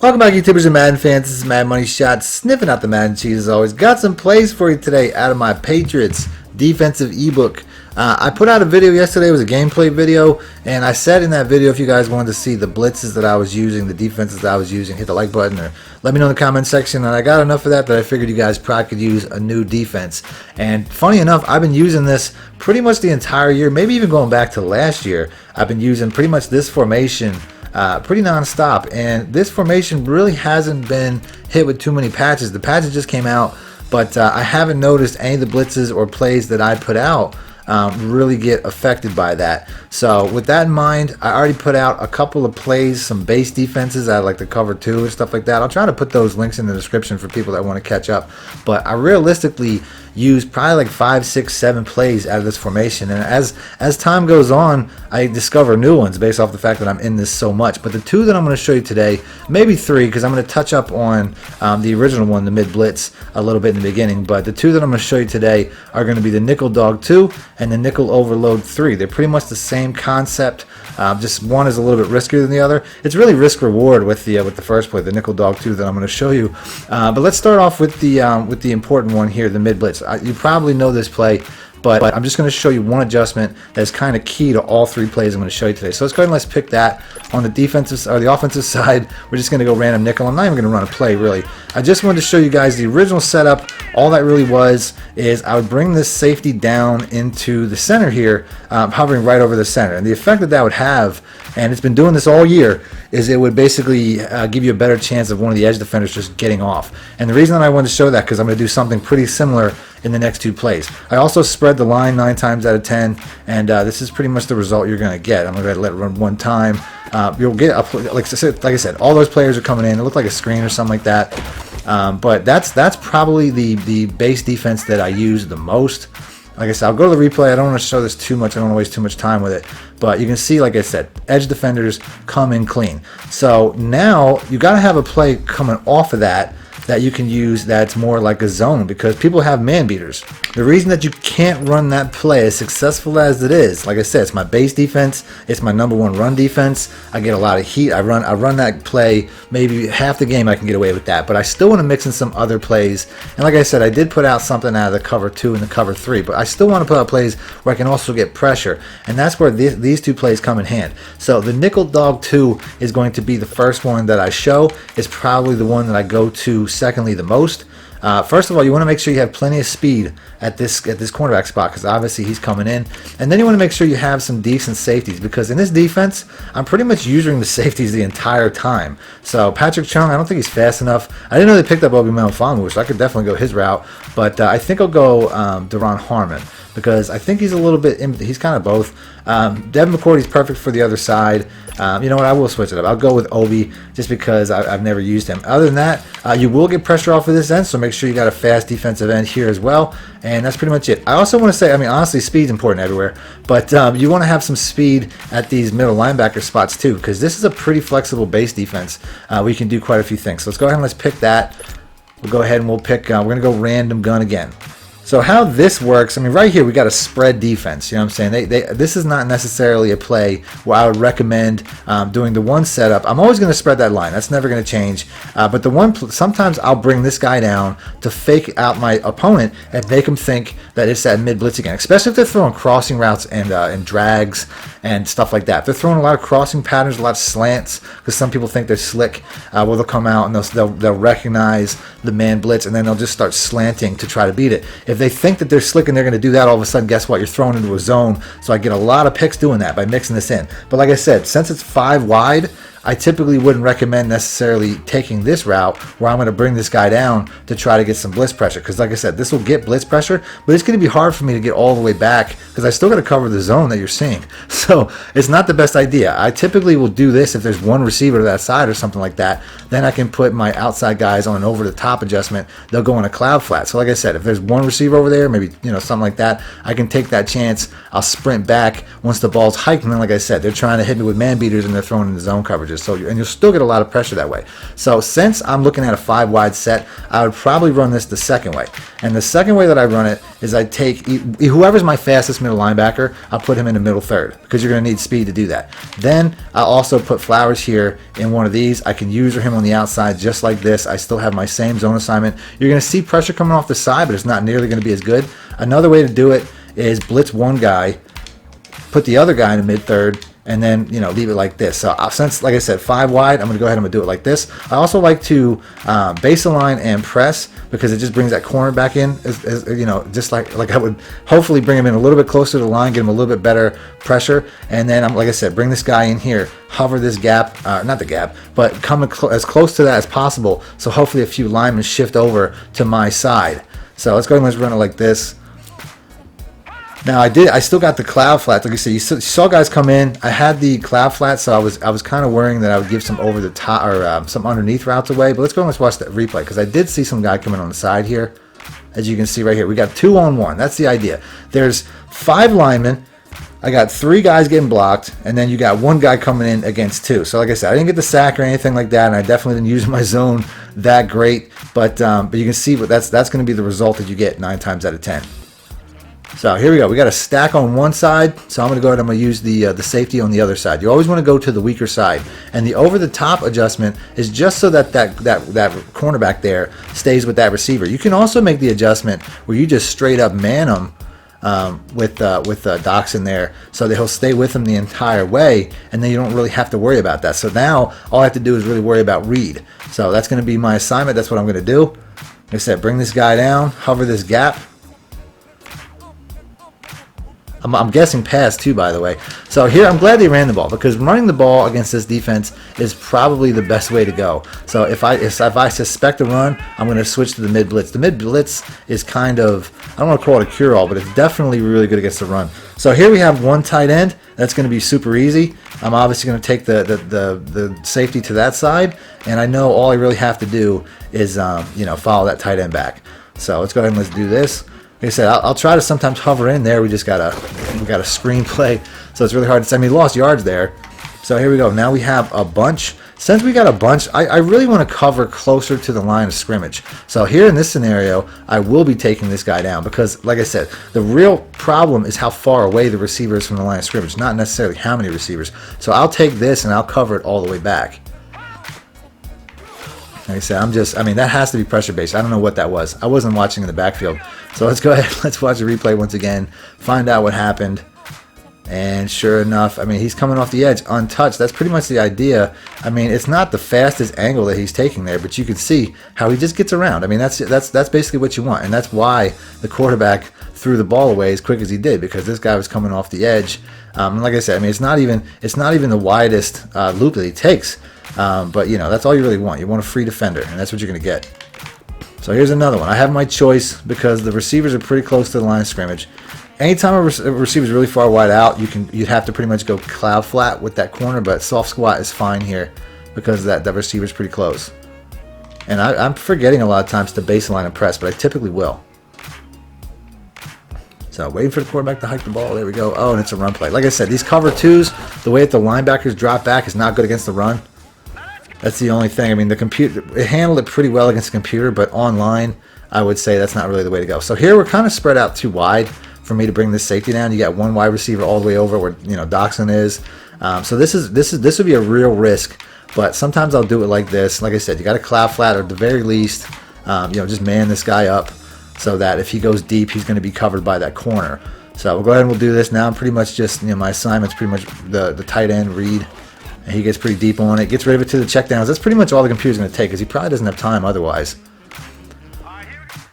Welcome back, YouTubers and Madden fans. This is MADDENMONEYSHOT, sniffing out the Madden cheese as always. Got some plays for you today out of my Patriots defensive ebook. I put out a video yesterday. It was a gameplay video, and I said in that video, if you guys wanted to see the blitzes that I was using, the defenses that I was using, hit the like button or let me know in the comment section. And I got enough of that I figured you guys probably could use a new defense. And funny enough, I've been using this pretty much the entire year, maybe even going back to last year. I've been using pretty much this formation pretty non-stop, and this formation really hasn't been hit with too many patches. The patches just came out, but I haven't noticed any of the blitzes or plays that I put out really get affected by that. So with that in mind, I already put out a couple of plays, some base defenses I like the cover 2 and stuff like that. I'll try to put those links in the description for people that want to catch up, but I realistically use probably like 5, 6, 7 plays out of this formation, and as time goes on, I discover new ones based off the fact that I'm in this so much. But the 2 that I'm going to show you today, maybe 3, because I'm going to touch up on the original one, the mid blitz, a little bit in the beginning, but the 2 that I'm going to show you today are going to be the nickel dog 2 and the nickel overload 3. They're pretty much the same concept, just one is a little bit riskier than the other. It's really risk reward with the first play, the nickel dog 2, that I'm going to show you. But let's start off with the important one here, the mid blitz. You probably know this play, but I'm just going to show you one adjustment that's kind of key to all 3 plays I'm going to show you today. So let's go ahead and let's pick that. On the defensive or the offensive side, we're just going to go random nickel. I'm not even going to run a play really. I just wanted to show you guys the original setup. All that really was is I would bring this safety down into the center here, hovering right over the center, and the effect that that would have, and it's been doing this all year, is it would basically give you a better chance of one of the edge defenders just getting off. And the reason that I wanted to show that, because I'm going to do something pretty similar in the next 2 plays. I also spread the line 9 times out of 10, and this is pretty much the result you're going to get. I'm going to let it run 1 time. You'll get, like I said, all those players are coming in. It looked like a screen or something like that. But that's probably the base defense that I use the most. Like I said, I'll go to the replay. I don't want to show this too much. I don't want to waste too much time with it. But you can see, like I said, edge defenders come in clean. So now you got to have a play coming off of that you can use that's more like a zone, because people have man beaters. The reason that you can't run that play as successful as it is, like I said, it's my base defense, it's my #1 run defense. I get a lot of heat. I run that play maybe half the game. I can get away with that, but I still want to mix in some other plays. And like I said, I did put out something out of the cover 2 and the cover 3, but I still want to put out plays where I can also get pressure, and that's where these 2 plays come in hand. So the nickel dog 2 is going to be the first one that I show. It's probably the one that I go to secondly the most. First of all, you want to make sure you have plenty of speed at this cornerback spot, because obviously he's coming in, and then you want to make sure you have some decent safeties, because in this defense I'm pretty much using the safeties the entire time. So Patrick Chung, I don't think he's fast enough. I didn't know they picked up Obi Melifonwu, so I could definitely go his route, but I think I'll go Deron Harmon, because I think he's a little bit he's kind of both. Devin McCourty's perfect for the other side. You know what, I will switch it up. I'll go with Obi just because I've never used him. Other than that, you will get pressure off of this end, so make sure you got a fast defensive end here as well. And that's pretty much it. I also want to say, I mean, honestly, speed's important everywhere, but you want to have some speed at these middle linebacker spots too, because this is a pretty flexible base defense where you can do quite a few things. So let's go ahead and let's pick that. We'll go ahead and we'll pick, we're going to go random gun again. So how this works, I mean, right here we got a spread defense. You know what I'm saying? This is not necessarily a play where I would recommend doing the one setup. I'm always going to spread that line. That's never going to change. But the one, sometimes I'll bring this guy down to fake out my opponent and make him think that it's that mid blitz again. Especially if they're throwing crossing routes and drags and stuff like that. If they're throwing a lot of crossing patterns, a lot of slants, because some people think they're slick. Well, they'll come out and they'll recognize the man blitz, and then they'll just start slanting to try to beat it. If they think that they're slick and they're going to do that, all of a sudden, guess what? You're thrown into a zone. So I get a lot of picks doing that by mixing this in. But like I said, since it's 5 wide, I typically wouldn't recommend necessarily taking this route where I'm going to bring this guy down to try to get some blitz pressure, because like I said, this will get blitz pressure, but it's going to be hard for me to get all the way back because I still got to cover the zone that you're seeing. So it's not the best idea. I typically will do this if there's one receiver to that side or something like that. Then I can put my outside guys on an over the top adjustment. They'll go in a cloud flat. So like I said, if there's one receiver over there, maybe, you know, something like that, I can take that chance. I'll sprint back once the ball's hiked, and then like I said, they're trying to hit me with man beaters and they're throwing in the zone coverage. coverages. So, and you'll still get a lot of pressure that way. So since I'm looking at a 5 wide set, I would probably run this the second way. And the second way that I run it is I take whoever's my fastest middle linebacker, I'll put him in the middle third because you're going to need speed to do that. Then I'll also put Flowers here in one of these. I can user him on the outside just like this. I still have my same zone assignment. You're going to see pressure coming off the side, but it's not nearly going to be as good. Another way to do it is blitz one guy, put the other guy in the mid third, and then, you know, leave it like this. So since, like I said, 5 wide, I'm going to go ahead and do it like this. I also like to base align and press because it just brings that corner back in, as you know, just like I would hopefully bring him in a little bit closer to the line, get him a little bit better pressure. And then, like I said, bring this guy in here, hover this gap, not the gap, but come as close to that as possible. So hopefully a few linemen shift over to my side. So let's go ahead and let's run it like this. Now I still got the cloud flats. Like I said, you saw guys come in. I had the cloud flats, so I was kind of worrying that I would give some over the top or some underneath routes away. But let's go and let's watch that replay because I did see some guy coming on the side here. As you can see right here, we got 2-on-1. That's the idea. There's 5 linemen. I got 3 guys getting blocked, and then you got 1 guy coming in against 2. So like I said, I didn't get the sack or anything like that, and I definitely didn't use my zone that great. But you can see what that's going to be the result that you get 9 times out of 10. So here we go. We got a stack on one side, so I'm going to go ahead and I'm going to use the safety on the other side. You always want to go to the weaker side, and the over-the-top adjustment is just so that that cornerback there stays with that receiver. You can also make the adjustment where you just straight up man him with Docs in there, so that he'll stay with him the entire way, and then you don't really have to worry about that. So now all I have to do is really worry about read. So that's going to be my assignment. That's what I'm going to do. Like I said, bring this guy down, hover this gap. I'm guessing pass too, by the way. So here, I'm glad they ran the ball because running the ball against this defense is probably the best way to go. So if I suspect a run, I'm going to switch to the mid blitz. The mid blitz is kind of, I don't want to call it a cure-all, but it's definitely really good against the run. So here we have 1 tight end. That's going to be super easy. I'm obviously going to take the safety to that side, and I know all I really have to do is you know, follow that tight end back. So let's go ahead and let's do this. Like I said, I'll try to sometimes hover in there. We got a screenplay, so it's really hard to say. I mean, he lost yards there. So here we go. Now we have a bunch. Since we got a bunch, I really want to cover closer to the line of scrimmage. So here in this scenario, I will be taking this guy down because, like I said, the real problem is how far away the receiver is from the line of scrimmage, not necessarily how many receivers. So I'll take this and I'll cover it all the way back. Like I said, I mean, that has to be pressure based. I don't know what that was. I wasn't watching in the backfield. So let's go ahead. Let's watch the replay once again. Find out what happened. And sure enough, I mean, he's coming off the edge untouched. That's pretty much the idea. I mean, it's not the fastest angle that he's taking there, but you can see how he just gets around. I mean, that's basically what you want. And that's why the quarterback threw the ball away as quick as he did, because this guy was coming off the edge. Like I said, I mean, it's not even the widest loop that he takes. But, you know, that's all you really want. You want a free defender, and that's what you're going to get. So here's another one. I have my choice because the receivers are pretty close to the line of scrimmage. Anytime a receiver's really far wide out, you'd have to pretty much go cloud flat with that corner, but soft squat is fine here because that receiver's pretty close. And I'm forgetting a lot of times to baseline and press, but I typically will. So waiting for the quarterback to hike the ball. There we go. Oh, and it's a run play. Like I said, these cover twos, the way that the linebackers drop back is not good against the run. That's the only thing. I mean, the computer, it handled it pretty well against the computer, but online, I would say that's not really the way to go. So here we're kind of spread out too wide for me to bring this safety down. You got 1 wide receiver all the way over where, you know, Doxson is. So this would be a real risk, but sometimes I'll do it like this. Like I said, you got a cloud flat, or at the very least, you know, just man this guy up so that if he goes deep, he's going to be covered by that corner. So we'll go ahead and we'll do this now. I'm pretty much just, you know, my assignment's pretty much the tight end read. And he gets pretty deep on it, gets rid of it to the checkdowns. That's pretty much all the computer's going to take, because he probably doesn't have time otherwise.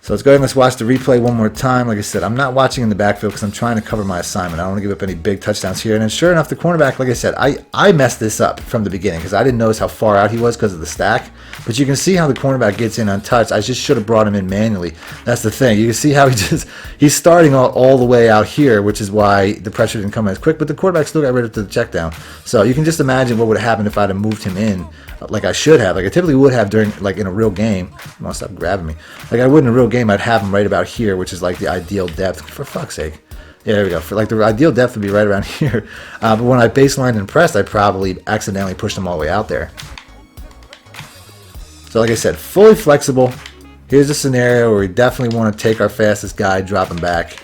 So let's go ahead and let's watch the replay one more time. Like I said, I'm not watching in the backfield because I'm trying to cover my assignment. I don't want to give up any big touchdowns here. And then sure enough, the cornerback, like I said, I messed this up from the beginning because I didn't notice how far out he was because of the stack. But you can see how the cornerback gets in untouched. I just should have brought him in manually. That's the thing. You can see how he's starting all the way out here, which is why the pressure didn't come as quick. But the quarterback still got rid of it to the check down. So you can just imagine what would have happened if I'd have moved him in like I should have. Like I typically would have during, like in a real game. I want to stop grabbing me. Like I would in a real game, I'd have him right about here, which is like the ideal depth. For fuck's sake. Yeah, there we go. For like the ideal depth would be right around here. But when I baselined and pressed, I probably accidentally pushed them all the way out there. So like I said, fully flexible. Here's a scenario where we definitely want to take our fastest guy, drop him back.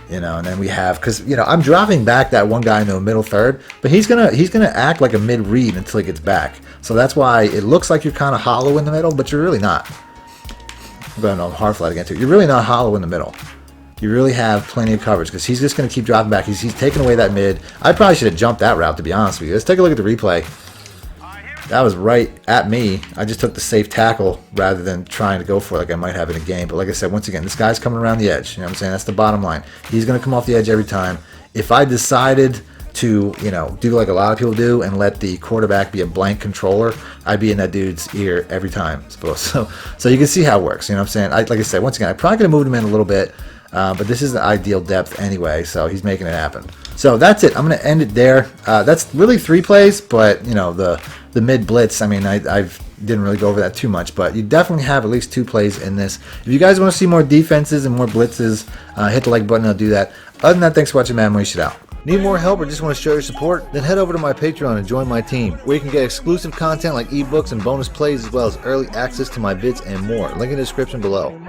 You know, and then we have, because you know, I'm dropping back that one guy into a middle third, but he's gonna act like a mid read until he gets back. So that's why it looks like you're kind of hollow in the middle, but you're really not. I'm going on hard flat again too. You're really not hollow in the middle. You really have plenty of coverage because he's just going to keep dropping back. He's taking away that mid. I probably should have jumped that route, to be honest with you. Let's take a look at the replay. That was right at me. I just took the safe tackle rather than trying to go for it like I might have in a game. But like I said, once again, this guy's coming around the edge. You know what I'm saying? That's the bottom line. He's going to come off the edge every time. If I decided to, you know, do like a lot of people do and let the quarterback be a blank controller, I'd be in that dude's ear every time. So you can see how it works. You know what I'm saying? Like I said, once again, I probably could have moved him in a little bit. But this is the ideal depth anyway, so he's making it happen. So that's it. I'm going to end it there. That's really 3 plays, but you know, the mid blitz, I mean, I didn't really go over that too much, but you definitely have at least 2 plays in this. If you guys want to see more defenses and more blitzes, hit the like button. I'll do that. Other than that, thanks for watching. Madden Money Shot out. Need more help or just want to show your support? Then head over to my Patreon and join my team, where you can get exclusive content like ebooks and bonus plays, as well as early access to my vids and more. Link in the description below.